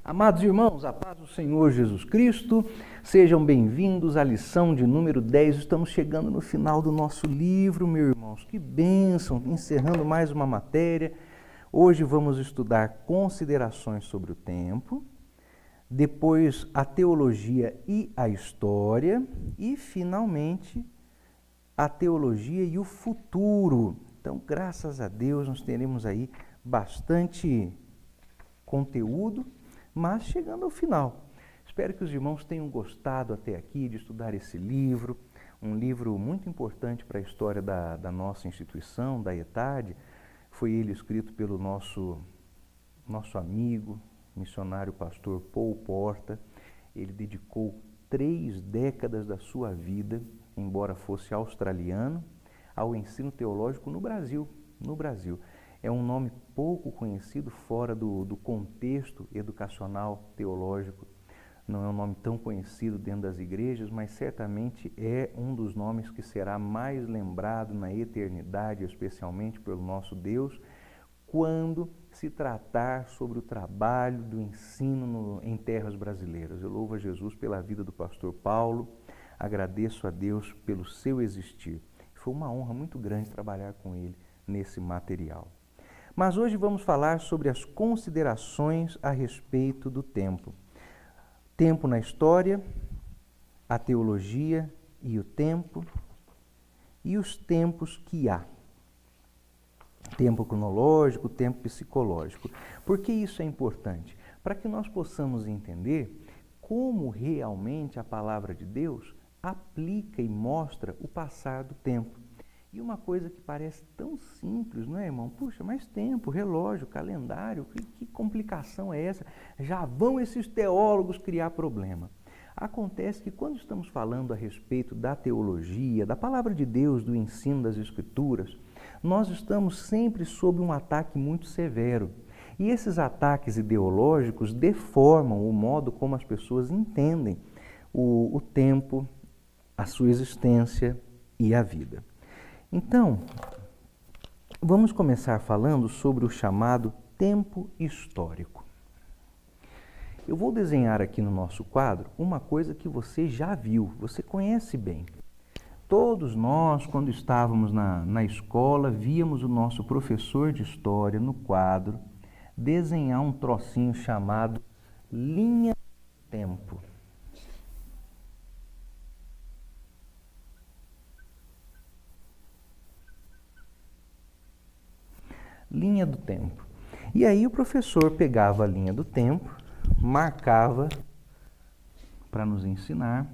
Amados irmãos, a paz do Senhor Jesus Cristo, sejam bem-vindos à lição de número 10. Estamos chegando no final do nosso livro, meus irmãos. Que bênção, encerrando mais uma matéria. Hoje vamos estudar considerações sobre o tempo, depois a teologia e a história e, finalmente, a teologia e o futuro. Então, graças a Deus, nós teremos aí bastante conteúdo, mas chegando ao final. Espero que os irmãos tenham gostado até aqui de estudar esse livro, um livro muito importante para a história da nossa instituição, da ETAD. Foi ele escrito pelo nosso amigo, missionário pastor Paul Porta. Ele dedicou 3 décadas da sua vida, embora fosse australiano, ao ensino teológico no Brasil. É um nome pouco conhecido fora do contexto educacional teológico. Não é um nome tão conhecido dentro das igrejas, mas certamente é um dos nomes que será mais lembrado na eternidade, especialmente pelo nosso Deus, quando se tratar sobre o trabalho do ensino em terras brasileiras. Eu louvo a Jesus pela vida do pastor Paulo, agradeço a Deus pelo seu existir. Foi uma honra muito grande trabalhar com ele nesse material. Mas hoje vamos falar sobre as considerações a respeito do tempo. Tempo na história, a teologia e o tempo, e os tempos que há. Tempo cronológico, tempo psicológico. Por que isso é importante? Para que nós possamos entender como realmente a palavra de Deus aplica e mostra o passar do tempo. E uma coisa que parece tão simples, não é, irmão? Puxa, mas tempo, relógio, calendário, que complicação é essa? Já vão esses teólogos criar problema. Acontece que quando estamos falando a respeito da teologia, da palavra de Deus, do ensino das Escrituras, nós estamos sempre sob um ataque muito severo. E esses ataques ideológicos deformam o modo como as pessoas entendem o tempo, a sua existência e a vida. Então, vamos começar falando sobre o chamado tempo histórico. Eu vou desenhar aqui no nosso quadro uma coisa que você já viu, você conhece bem. Todos nós, quando estávamos na escola, víamos o nosso professor de história no quadro desenhar um trocinho chamado linha do tempo. Linha do tempo. E aí o professor pegava a linha do tempo, marcava para nos ensinar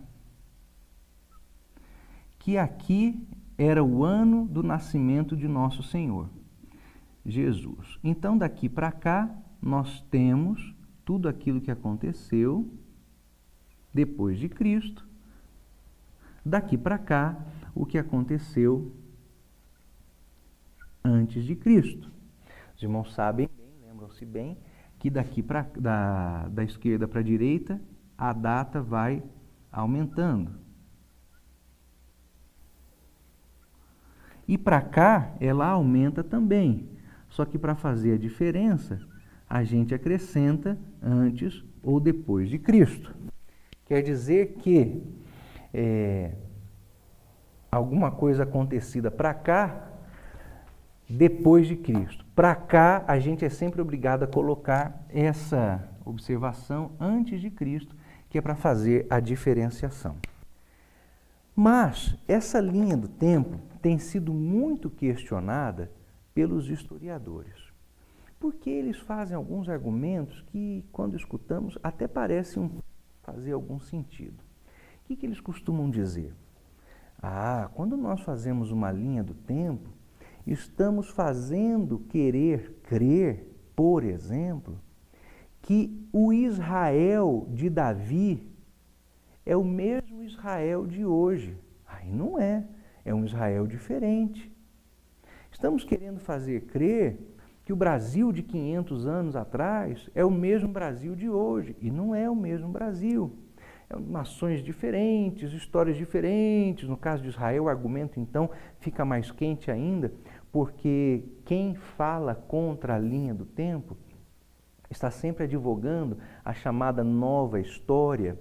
que aqui era o ano do nascimento de nosso Senhor, Jesus. Então daqui para cá nós temos tudo aquilo que aconteceu depois de Cristo. Daqui para cá o que aconteceu antes de Cristo. Os irmãos sabem bem, lembram-se bem, que daqui da esquerda para a direita, a data vai aumentando. E para cá, ela aumenta também. Só que para fazer a diferença, a gente acrescenta antes ou depois de Cristo. Quer dizer que alguma coisa acontecida para cá, depois de Cristo. Para cá, a gente é sempre obrigado a colocar essa observação antes de Cristo, que é para fazer a diferenciação. Mas essa linha do tempo tem sido muito questionada pelos historiadores, porque eles fazem alguns argumentos que, quando escutamos, até parecem fazer algum sentido. O que eles costumam dizer? Quando nós fazemos uma linha do tempo, estamos fazendo querer crer, por exemplo, que o Israel de Davi é o mesmo Israel de hoje. Aí não é, é um Israel diferente. Estamos querendo fazer crer que o Brasil de 500 anos atrás é o mesmo Brasil de hoje, e não é o mesmo Brasil. Nações diferentes, histórias diferentes. No caso de Israel, o argumento então fica mais quente ainda, porque quem fala contra a linha do tempo está sempre advogando a chamada nova história,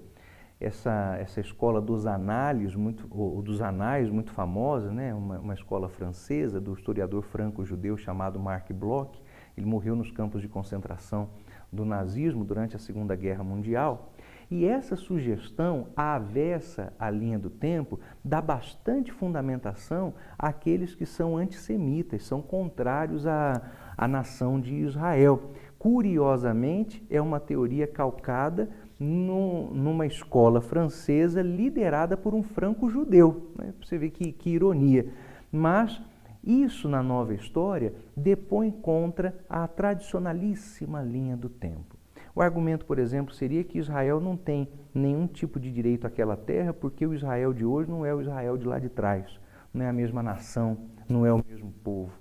essa escola dos anais, muito famosa, né? Uma escola francesa do historiador franco-judeu chamado Marc Bloch. Ele morreu nos campos de concentração do nazismo durante a Segunda Guerra Mundial. E essa sugestão, avessa à linha do tempo, dá bastante fundamentação àqueles que são antissemitas, são contrários à nação de Israel. Curiosamente, é uma teoria calcada numa escola francesa liderada por um franco-judeu. Né? Você vê que ironia. Mas isso, na nova história, depõe contra a tradicionalíssima linha do tempo. O argumento, por exemplo, seria que Israel não tem nenhum tipo de direito àquela terra porque o Israel de hoje não é o Israel de lá de trás, não é a mesma nação, não é o mesmo povo.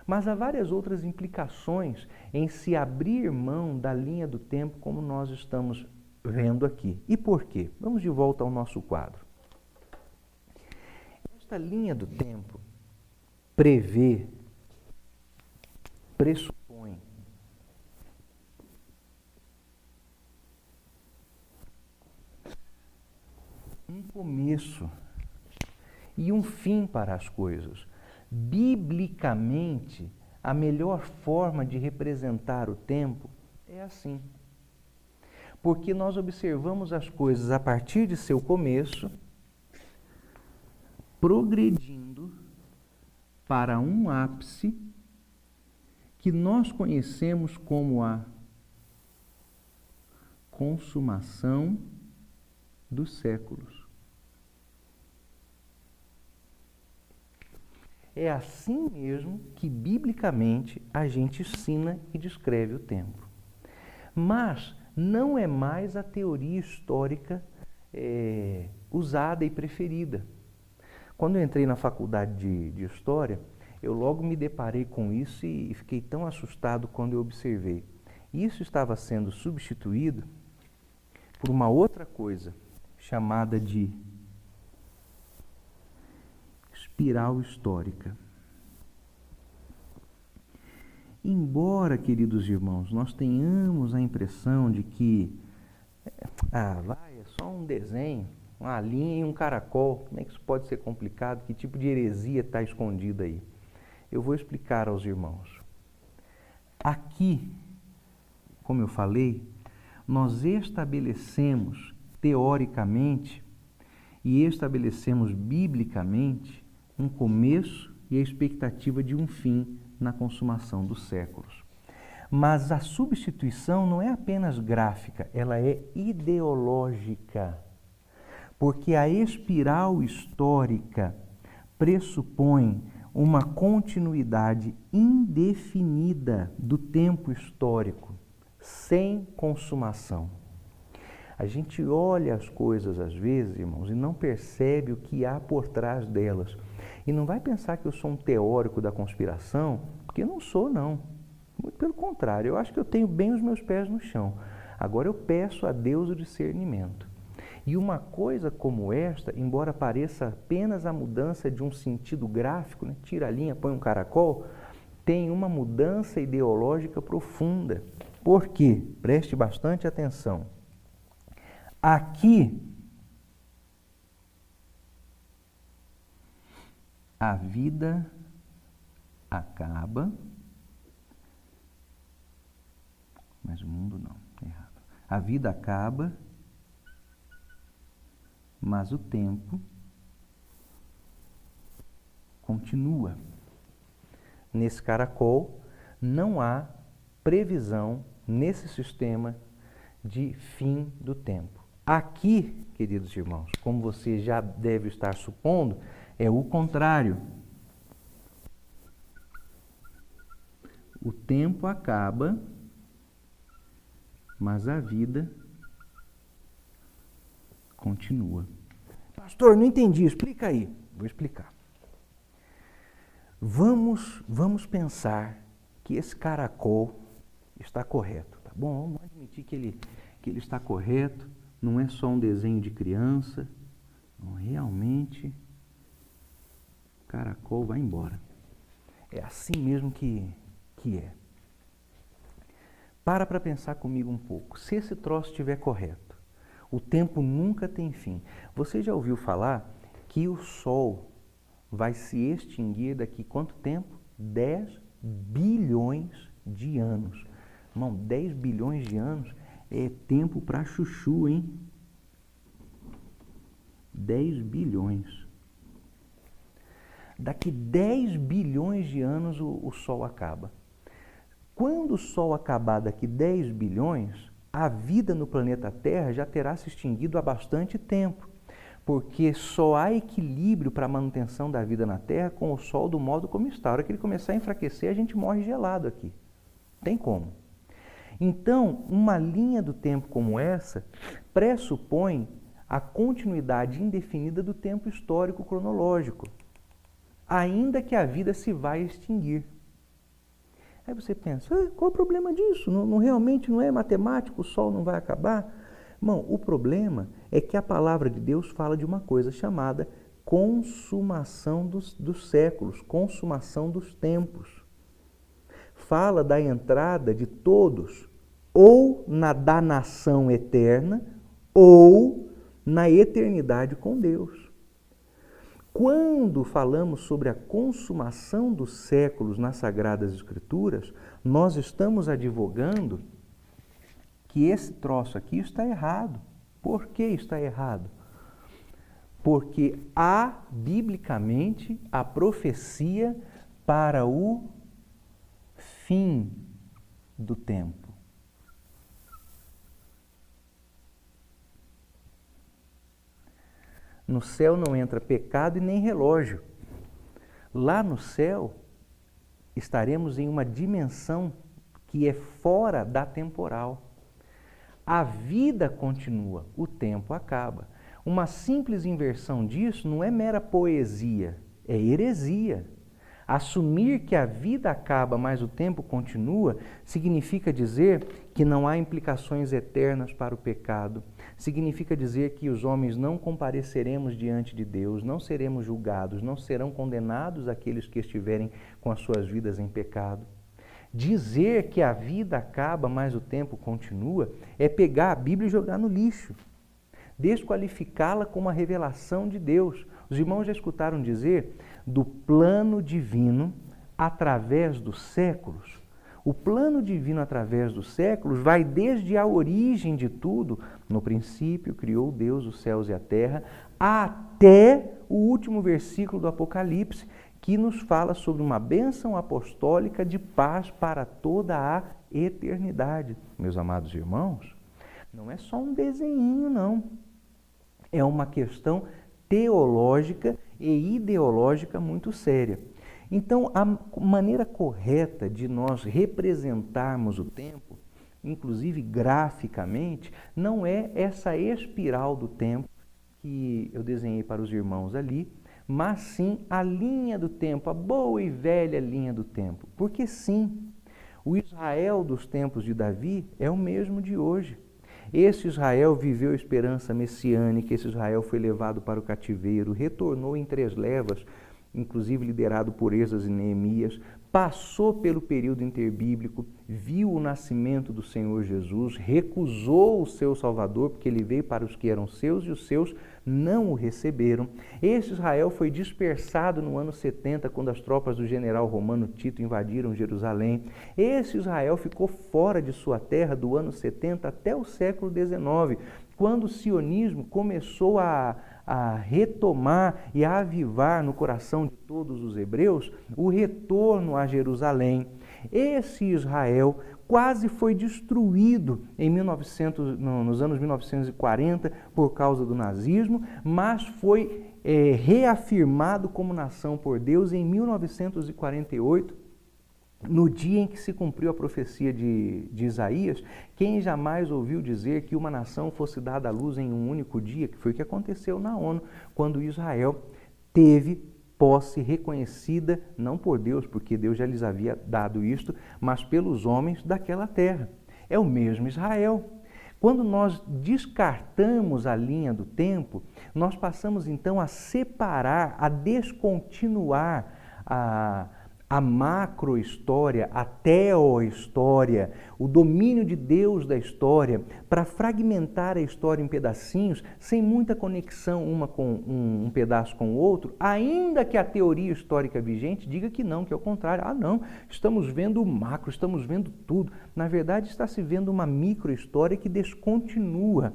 Mas há várias outras implicações em se abrir mão da linha do tempo como nós estamos vendo aqui. E por quê? Vamos de volta ao nosso quadro. Esta linha do tempo prevê, pressupõe um começo e um fim para as coisas. Biblicamente, a melhor forma de representar o tempo é assim. Porque nós observamos as coisas a partir de seu começo, progredindo para um ápice que nós conhecemos como a consumação dos séculos. É assim mesmo que, biblicamente, a gente ensina e descreve o tempo. Mas não é mais a teoria histórica usada e preferida. Quando eu entrei na faculdade de História, eu logo me deparei com isso e fiquei tão assustado quando eu observei. Isso estava sendo substituído por uma outra coisa, chamada de espiral histórica. Embora, queridos irmãos, nós tenhamos a impressão de que é só um desenho, uma linha e um caracol, como é que isso pode ser complicado? Que tipo de heresia está escondida aí? Eu vou explicar aos irmãos. Aqui, como eu falei, nós estabelecemos teoricamente e estabelecemos biblicamente um começo e a expectativa de um fim na consumação dos séculos. Mas a substituição não é apenas gráfica, ela é ideológica. Porque a espiral histórica pressupõe uma continuidade indefinida do tempo histórico, sem consumação. A gente olha as coisas às vezes, irmãos, e não percebe o que há por trás delas. E não vai pensar que eu sou um teórico da conspiração, porque eu não sou, não. Muito pelo contrário, eu acho que eu tenho bem os meus pés no chão. Agora eu peço a Deus o discernimento. E uma coisa como esta, embora pareça apenas a mudança de um sentido gráfico, né? Tira a linha, põe um caracol, tem uma mudança ideológica profunda. Por quê? Preste bastante atenção. Aqui, a vida acaba, mas o mundo não, errado. A vida acaba, mas o tempo continua. Nesse caracol, não há previsão nesse sistema de fim do tempo. Aqui, queridos irmãos, como você já deve estar supondo, é o contrário. O tempo acaba, mas a vida continua. Pastor, não entendi, explica aí. Vou explicar. Vamos pensar que esse caracol está correto, tá bom? Vamos admitir que ele está correto, não é só um desenho de criança, não, realmente o caracol vai embora. É assim mesmo que é. Para pensar comigo um pouco. Se esse troço estiver correto, o tempo nunca tem fim. Você já ouviu falar que o Sol vai se extinguir daqui quanto tempo? 10 bilhões de anos. Irmão, 10 bilhões de anos é tempo para chuchu, hein? 10 bilhões. Daqui 10 bilhões de anos o Sol acaba. Quando o Sol acabar daqui 10 bilhões, a vida no planeta Terra já terá se extinguido há bastante tempo, porque só há equilíbrio para a manutenção da vida na Terra com o Sol do modo como está. A hora que ele começar a enfraquecer, a gente morre gelado aqui. Tem como. Então, uma linha do tempo como essa pressupõe a continuidade indefinida do tempo histórico cronológico, ainda que a vida se vá extinguir. Aí você pensa, qual o problema disso? Realmente não é matemático, o Sol não vai acabar? Irmão, o problema é que a palavra de Deus fala de uma coisa chamada consumação dos séculos, consumação dos tempos. Fala da entrada de todos, ou na danação eterna, ou na eternidade com Deus. Quando falamos sobre a consumação dos séculos nas Sagradas Escrituras, nós estamos advogando que esse troço aqui está errado. Por que está errado? Porque há, biblicamente, a profecia para o fim do tempo. No céu não entra pecado e nem relógio. Lá no céu, estaremos em uma dimensão que é fora da temporal. A vida continua, o tempo acaba. Uma simples inversão disso não é mera poesia, é heresia. Assumir que a vida acaba, mas o tempo continua, significa dizer que não há implicações eternas para o pecado. Significa dizer que os homens não compareceremos diante de Deus, não seremos julgados, não serão condenados aqueles que estiverem com as suas vidas em pecado. Dizer que a vida acaba, mas o tempo continua, é pegar a Bíblia e jogar no lixo. Desqualificá-la como a revelação de Deus. Os irmãos já escutaram dizer do plano divino através dos séculos. O plano divino através dos séculos vai desde a origem de tudo, no princípio criou Deus os céus e a terra, até o último versículo do Apocalipse, que nos fala sobre uma bênção apostólica de paz para toda a eternidade. Meus amados irmãos, não é só um desenhinho, não. É uma questão teológica e ideológica muito séria. Então, a maneira correta de nós representarmos o tempo, inclusive graficamente, não é essa espiral do tempo que eu desenhei para os irmãos ali, mas sim a linha do tempo, a boa e velha linha do tempo. Porque sim, o Israel dos tempos de Davi é o mesmo de hoje. Esse Israel viveu a esperança messiânica, esse Israel foi levado para o cativeiro, retornou em 3 levas, inclusive liderado por Esdras e Neemias, passou pelo período interbíblico, viu o nascimento do Senhor Jesus, recusou o seu Salvador, porque ele veio para os que eram seus e os seus não o receberam. Esse Israel foi dispersado no ano 70, quando as tropas do general romano Tito invadiram Jerusalém. Esse Israel ficou fora de sua terra do ano 70 até o século XIX, quando o sionismo começou a retomar e a avivar no coração de todos os hebreus o retorno a Jerusalém. Esse Israel quase foi destruído nos anos 1940 por causa do nazismo, mas foi reafirmado como nação por Deus em 1948, no dia em que se cumpriu a profecia de Isaías. Quem jamais ouviu dizer que uma nação fosse dada à luz em um único dia, que foi o que aconteceu na ONU, quando Israel teve posse reconhecida, não por Deus, porque Deus já lhes havia dado isto, mas pelos homens daquela terra. É o mesmo Israel. Quando nós descartamos a linha do tempo, nós passamos então a separar, a descontinuar a a macrohistória, a teohistória, o domínio de Deus da história, para fragmentar a história em pedacinhos, sem muita conexão uma com um pedaço com o outro, ainda que a teoria histórica vigente diga que não, que é o contrário. Ah, não, estamos vendo o macro, estamos vendo tudo. Na verdade, está se vendo uma microhistória que descontinua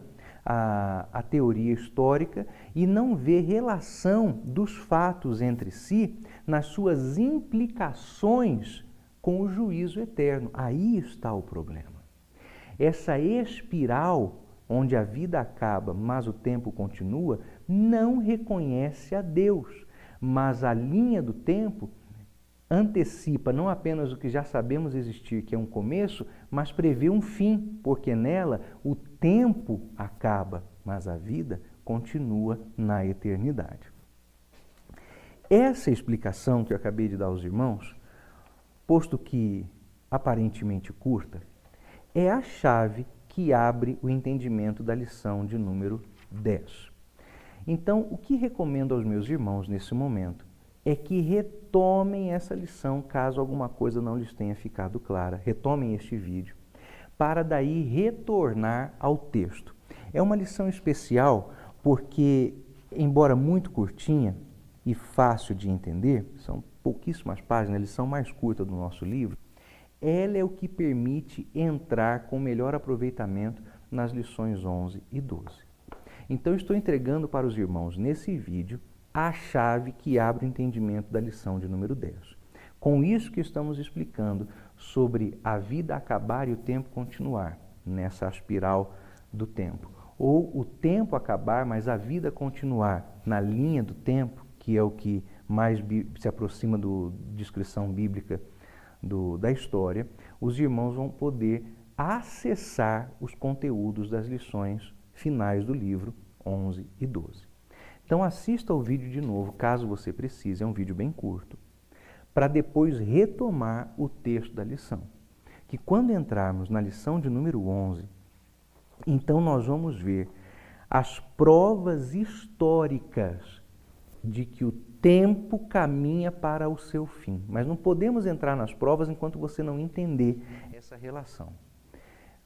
a teoria histórica e não vê relação dos fatos entre si nas suas implicações com o juízo eterno. Aí está o problema. Essa espiral, onde a vida acaba, mas o tempo continua, não reconhece a Deus, mas a linha do tempo antecipa não apenas o que já sabemos existir, que é um começo, mas prevê um fim, porque nela o tempo acaba, mas a vida continua na eternidade. Essa explicação que eu acabei de dar aos irmãos, posto que aparentemente curta, é a chave que abre o entendimento da lição de número 10. Então, o que recomendo aos meus irmãos nesse momento é que retomem essa lição, caso alguma coisa não lhes tenha ficado clara. Retomem este vídeo, para daí retornar ao texto. É uma lição especial porque, embora muito curtinha e fácil de entender, são pouquíssimas páginas, a lição mais curta do nosso livro, ela é o que permite entrar com melhor aproveitamento nas lições 11 e 12. Então, estou entregando para os irmãos nesse vídeo a chave que abre o entendimento da lição de número 10. Com isso que estamos explicando sobre a vida acabar e o tempo continuar, nessa espiral do tempo. Ou o tempo acabar, mas a vida continuar na linha do tempo, que é o que mais se aproxima da descrição bíblica da história, os irmãos vão poder acessar os conteúdos das lições finais do livro 11 e 12. Então assista ao vídeo de novo, caso você precise, é um vídeo bem curto, para depois retomar o texto da lição. Que quando entrarmos na lição de número 11, então nós vamos ver as provas históricas de que o tempo caminha para o seu fim. Mas não podemos entrar nas provas enquanto você não entender essa relação.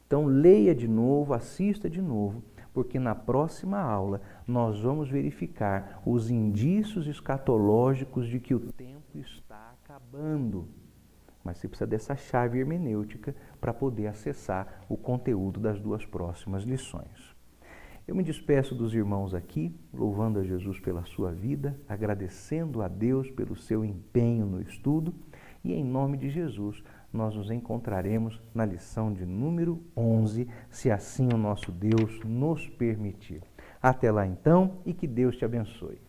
Então leia de novo, assista de novo, porque na próxima aula nós vamos verificar os indícios escatológicos de que o tempo está acabando. Mas você precisa dessa chave hermenêutica para poder acessar o conteúdo das duas próximas lições. Eu me despeço dos irmãos aqui, louvando a Jesus pela sua vida, agradecendo a Deus pelo seu empenho no estudo e, em nome de Jesus, nós nos encontraremos na lição de número 11, se assim o nosso Deus nos permitir. Até lá então e que Deus te abençoe.